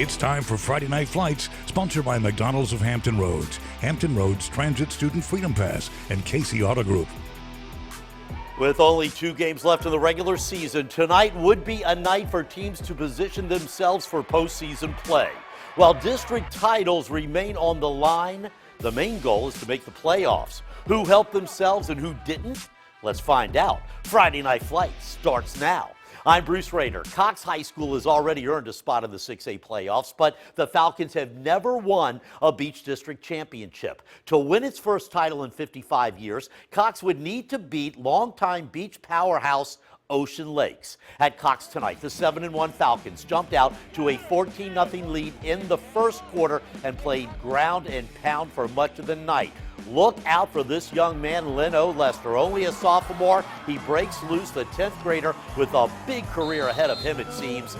It's time for Friday Night Flights, sponsored by McDonald's of Hampton Roads, Hampton Roads Transit Student Freedom Pass, and Casey Auto Group. With only 2 games left in the regular season, tonight would be a night for teams to position themselves for postseason play. While district titles remain on the line, the main goal is to make the playoffs. Who helped themselves and who didn't? Let's find out. Friday Night Flights starts now. I'm Bruce Rader. Cox High School has already earned a spot in the 6A playoffs, but the Falcons have never won a Beach District championship. To win its first title in 55 years, Cox would need to beat longtime beach powerhouse Ocean Lakes. At Cox tonight, the 7-1 Falcons jumped out to a 14-0 lead in the first quarter and played ground and pound for much of the night. Look out for this young man, Leno Lester. Only a sophomore, he breaks loose, the 10th grader, with a big career ahead of him, it seems.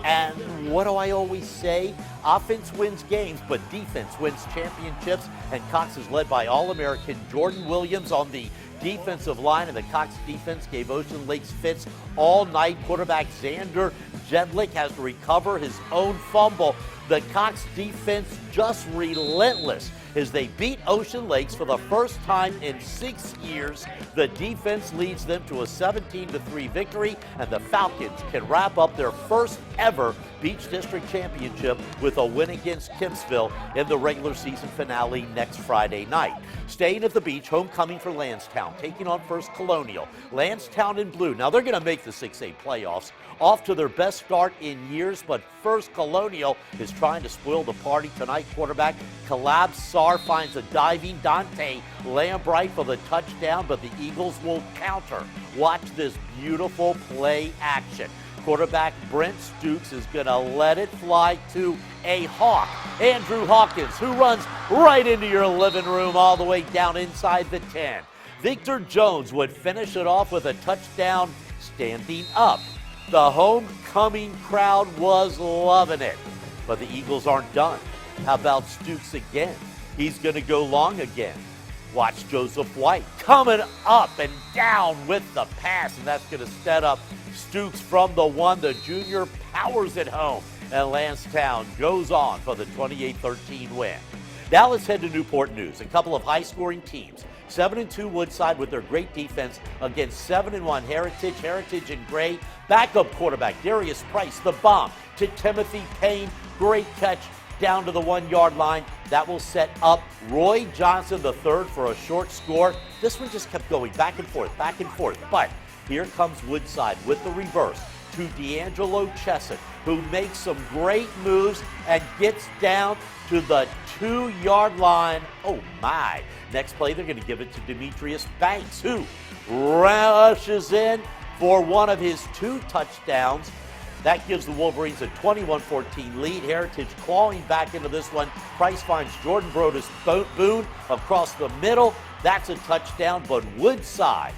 And what do I always say? Offense wins games, but defense wins championships. And Cox is led by All-American Jordan Williams on the defensive line, and the Cox defense gave Ocean Lakes fits all night. Quarterback Xander Jedlick has to recover his own fumble. The Cox defense just relentless as they beat Ocean Lakes for the first time in 6 years. The defense leads them to a 17-3 victory, and the Falcons can wrap up their first ever Beach District Championship with a win against Kempsville in the regular season finale next Friday night. Staying at the beach, homecoming for Lansdowne, taking on First Colonial. Lansdowne in blue. Now they're going to make the 6A playoffs, off to their best start in years, but First Colonial is trying to spoil the party tonight. Quarterback Calab Sar finds a diving Dante Lambright for the touchdown, but the Eagles will counter. Watch this beautiful play action. Quarterback Brent Stukes is going to let it fly to a hawk. Andrew Hawkins, who runs right into your living room all the way down inside the 10. Victor Jones would finish it off with a touchdown standing up. The homecoming crowd was loving it, but the Eagles aren't done. How about Stukes again? He's going to go long again. Watch Joseph White coming up and down with the pass, and that's going to set up Stukes from the 1. The junior powers it home, and Lansdowne goes on for the 28-13 win. Now let's head to Newport News. A couple of high-scoring teams. 7-2 Woodside with their great defense against 7-1 Heritage. Heritage in gray. Backup quarterback Darius Price, the bomb to Timothy Payne. Great catch down to the 1-yard line. That will set up Roy Johnson III for a short score. This one just kept going back and forth, back and forth. But here comes Woodside with the reverse to D'Angelo Chesson, who makes some great moves and gets down to the 2-yard line. Oh my. Next play, they're going to give it to Demetrius Banks, who rushes in for one of his 2 touchdowns. That gives the Wolverines a 21-14 lead. Heritage clawing back into this one. Price finds Jordan Brodus Boone across the middle. That's a touchdown, but Woodside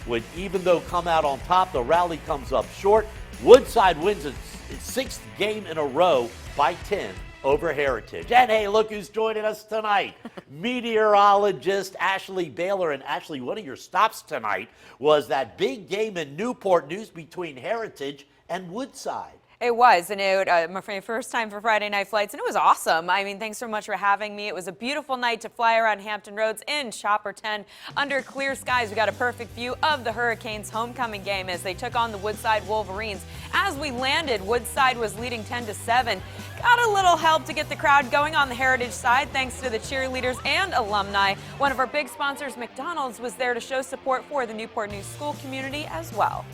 would, even though come out on top, the rally comes up short. Woodside wins its 6th game in a row by 10 over Heritage. And hey, look who's joining us tonight. Meteorologist Ashley Baylor. And Ashley, one of your stops tonight was that big game in Newport News between Heritage and Woodside. It was, and my first time for Friday Night Flights, and it was awesome. I mean, thanks so much for having me. It was a beautiful night to fly around Hampton Roads in Chopper 10 under clear skies. We got a perfect view of the Hurricanes' homecoming game as they took on the Woodside Wolverines. As we landed, Woodside was leading 10-7. Got a little help to get the crowd going on the Heritage side thanks to the cheerleaders and alumni. One of our big sponsors, McDonald's, was there to show support for the Newport News school community as well.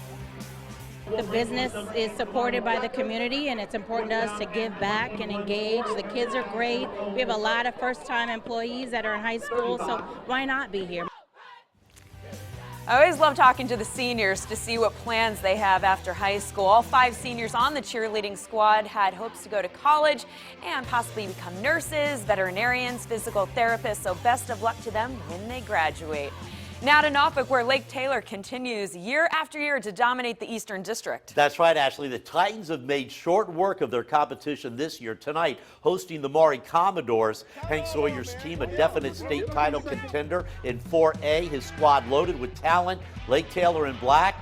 The business is supported by the community, and it's important to us to give back and engage. The kids are great. We have a lot of first-time employees that are in high school, so why not be here? I always love talking to the seniors to see what plans they have after high school. All 5 seniors on the cheerleading squad had hopes to go to college and possibly become nurses, veterinarians, physical therapists, so best of luck to them when they graduate. Now to Norfolk, where Lake Taylor continues year after year to dominate the Eastern District. That's right, Ashley. The Titans have made short work of their competition this year. Tonight, hosting the Maury Commodores. Hank Sawyer's team, a definite state title contender in 4A. His squad loaded with talent. Lake Taylor in black.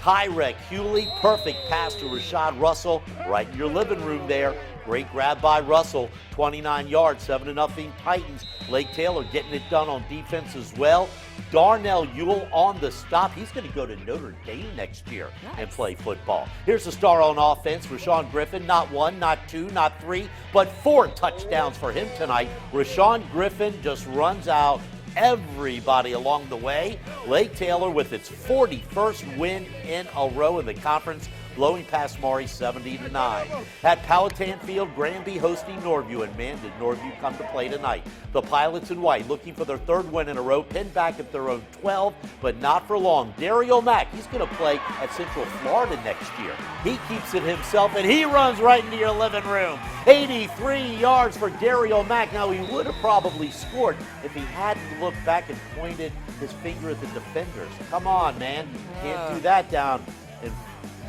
Tyrek Hewley, perfect pass to Rashad Russell, right in your living room there. Great grab by Russell, 29 yards, 7-0 Titans. Lake Taylor getting it done on defense as well. Darnell Ewell on the stop. He's going to go to Notre Dame next year and play football. Here's the star on offense, Rashawn Griffin. Not 1, not 2, not 3, but 4 touchdowns for him tonight. Rashawn Griffin just runs out everybody along the way. Lake Taylor with its 41st win in a row in the conference, blowing past Maury 70-9. At Powhatan Field, Granby hosting Norview, and man, did Norview come to play tonight. The Pilots in white looking for their 3rd win in a row, pinned back at their own 12, but not for long. Dario Mack, he's going to play at Central Florida next year. He keeps it himself, and he runs right into your living room. 83 yards for Dario Mack. Now, he would have probably scored if he hadn't looked back and pointed his finger at the defenders. Come on, man. Can't do that down in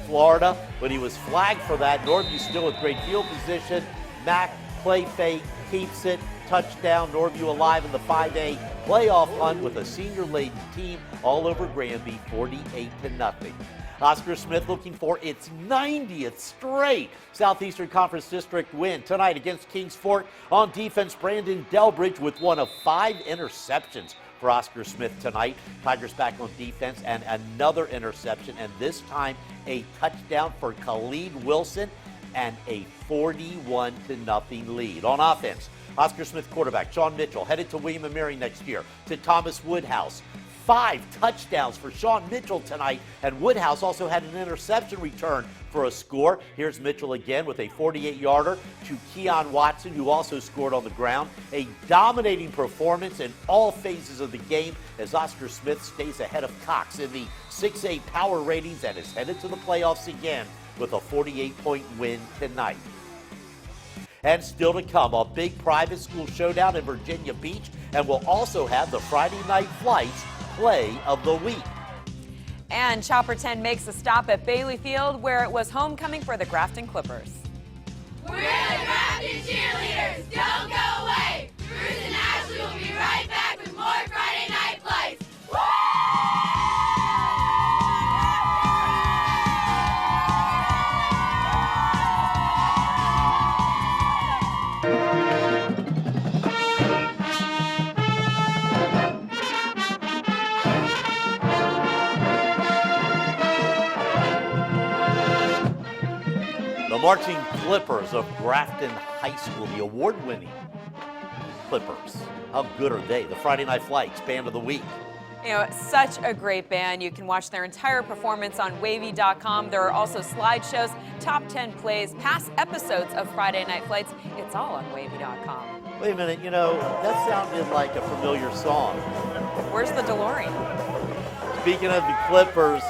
Florida, but he was flagged for that. Norview still with great field position. Mack play fake, keeps it, touchdown. Norview alive in the 5A playoff hunt with a senior-laden team all over Granby, 48-0. Oscar Smith looking for its 90th straight Southeastern Conference District win tonight against Kings Fort. On defense, Brandon Delbridge with one of 5 interceptions for Oscar Smith tonight. Tigers back on defense and another interception, and this time a touchdown for Khalid Wilson and a 41-0 lead. On offense, Oscar Smith quarterback Sean Mitchell headed to William & Mary next year to Thomas Woodhouse. 5 touchdowns for Sean Mitchell tonight, and Woodhouse also had an interception return for a score. Here's Mitchell again with a 48-yarder to Keon Watson, who also scored on the ground. A dominating performance in all phases of the game as Oscar Smith stays ahead of Cox in the 6A power ratings and is headed to the playoffs again with a 48-point win tonight. And still to come, a big private school showdown in Virginia Beach, and we'll also have the Friday Night Flights play of the week. And Chopper 10 makes a stop at Bailey Field, where it was homecoming for the Grafton Clippers. We're the Grafton Cheerleaders! Don't go away! Bruce and Ashley will be right back with more Friday Night Flights. Woo! The marching Clippers of Grafton High School, the award-winning Clippers. How good are they? The Friday Night Flights Band of the Week. You know, such a great band. You can watch their entire performance on wavy.com. There are also slideshows, top 10 plays, past episodes of Friday Night Flights. It's all on wavy.com. Wait a minute, you know, that sounded like a familiar song. Where's the DeLorean? Speaking of the Clippers,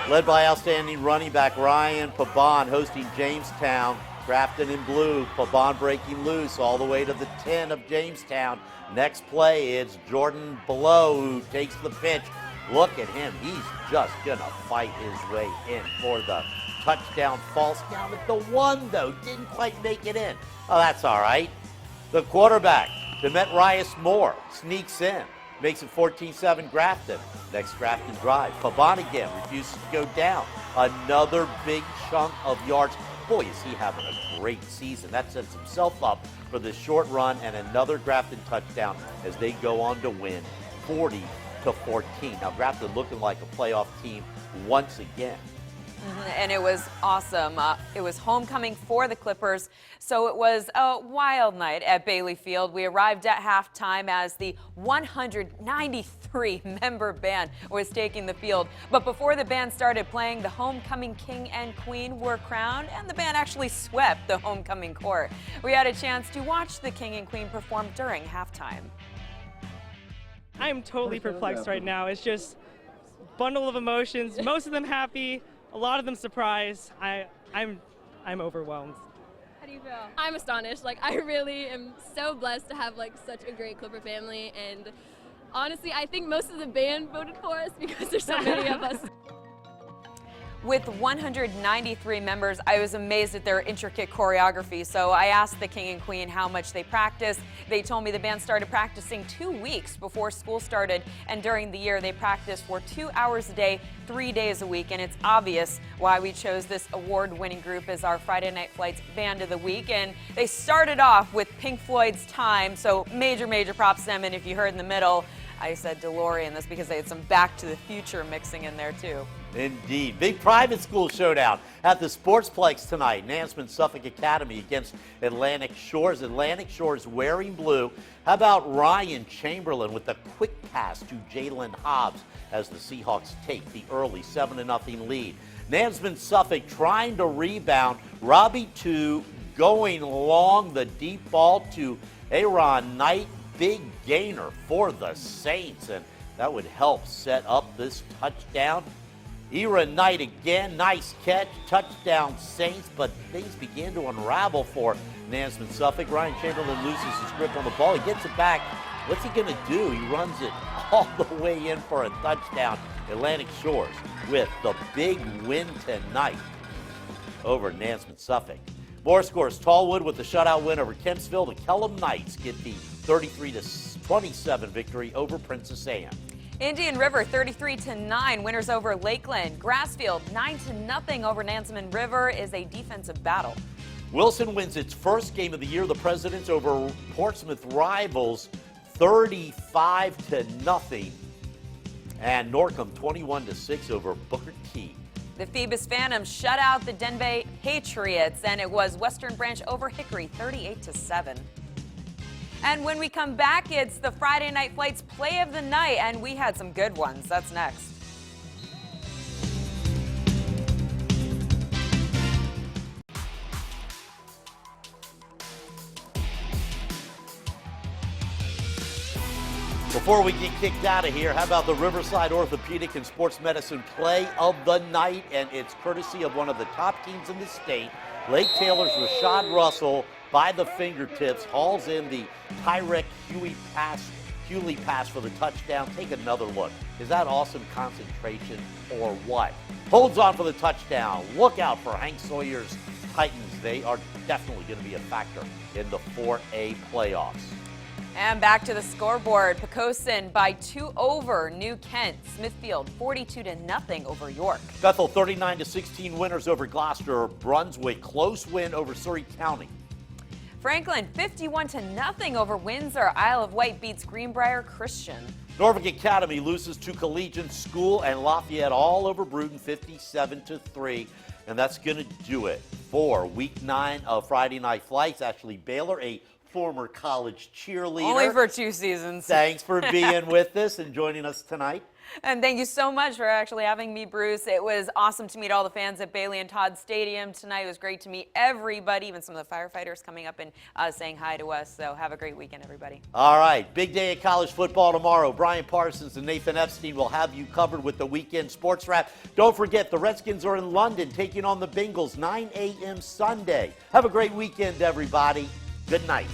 led by outstanding running back Ryan Pabon, hosting Jamestown. Grafton in blue, Pabon breaking loose all the way to the 10 of Jamestown. Next play, it's Jordan Below who takes the pitch. Look at him. He's just going to fight his way in for the touchdown. Falls down at the 1, though. Didn't quite make it in. Oh, that's all right. The quarterback, Demetrius Moore, sneaks in. Makes it 14-7 Grafton. Next Grafton drive. Pabon again refuses to go down. Another big chunk of yards. Boy, is he having a great season. That sets himself up for this short run and another Grafton touchdown as they go on to win 40-14. Now Grafton looking like a playoff team once again. And it was awesome. It was homecoming for the Clippers, so it was a wild night at Bailey Field. We arrived at halftime as the 193-member band was taking the field. But before the band started playing, the homecoming king and queen were crowned, and the band actually swept the homecoming court. We had a chance to watch the king and queen perform during halftime. I'm totally perplexed right now. It's just a bundle of emotions, most of them happy, a lot of them surprised. I'm overwhelmed. How do you feel? I'm astonished. Like, I really am so blessed to have like such a great Clipper family, and honestly, I think most of the band voted for us because there's so many of us. With 193 members, I was amazed at their intricate choreography. So I asked the king and queen how much they practice. They told me the band started practicing 2 weeks before school started, and during the year they practice for 2 hours a day, 3 days a week. And it's obvious why we chose this award-winning group as our Friday Night Flights Band of the Week. And they started off with Pink Floyd's Time, so major props to them. And if you heard in the middle, I said DeLorean. That's because they had some Back to the Future mixing in there too. Indeed. Big private school showdown at the Sportsplex tonight. Nansemond Suffolk Academy against Atlantic Shores. Atlantic Shores wearing blue. How about Ryan Chamberlain with the quick pass to Jalen Hobbs as the Seahawks take the early 7-0 lead. Nansemond Suffolk trying to rebound. Robbie 2 going long, the deep ball to Aaron Knight. Big gainer for the Saints, and that would help set up this touchdown. Aaron Knight again, nice catch, touchdown Saints, but things begin to unravel for Nansemond Suffolk. Ryan Chamberlain loses his grip on the ball. He gets it back. What's he going to do? He runs it all the way in for a touchdown. Atlantic Shores with the big win tonight over Nansemond Suffolk. More scores. Tallwood with the shutout win over Kempsville. The Kellum Knights get the 33-27 victory over Princess Anne. Indian River 33-9 winners over Lakeland. Grassfield 9-0 over Nansemond River is a defensive battle. Wilson wins its first game of the year. The Presidents over Portsmouth rivals 35-0. And Norcom 21-6 over Booker T. The Phoebus Phantoms shut out the Denver Patriots, and it was Western Branch over Hickory 38-7. And when we come back, it's the Friday Night Flights Play of the Night, and we had some good ones. That's next. Before we get kicked out of here, how about the Riverside Orthopedic and Sports Medicine Play of the Night? And it's courtesy of one of the top teams in the state. Lake Taylor's Rashad Russell, by the fingertips, hauls in the Tyrek Huey pass for the touchdown. Take another look. Is that awesome concentration or what? Holds on for the touchdown. Look out for Hank Sawyer's Titans. They are definitely going to be a factor in the 4A playoffs. And back to the scoreboard. Poquoson by 2 over New Kent. Smithfield 42-0 over York. Bethel 39-16 winners over Gloucester. Brunswick close win over Surrey County. Franklin 51-0 over Windsor. Isle of Wight beats Greenbrier Christian. Norfolk Academy loses to Collegiate School, and Lafayette all over Bruton 57-3. And that's going to do it for Week 9 of Friday Night Flights. Ashley Baylor, a former college cheerleader. Only for 2 seasons. Thanks for being with us and joining us tonight. And thank you so much for actually having me, Bruce. It was awesome to meet all the fans at Bailey and Todd Stadium tonight. It was great to meet everybody, even some of the firefighters coming up and saying hi to us. So have a great weekend, everybody. All right, big day of college football tomorrow. Brian Parsons and Nathan Epstein will have you covered with the weekend sports wrap. Don't forget, the Redskins are in London taking on the Bengals 9 a.m. Sunday. Have a great weekend, everybody. Good night.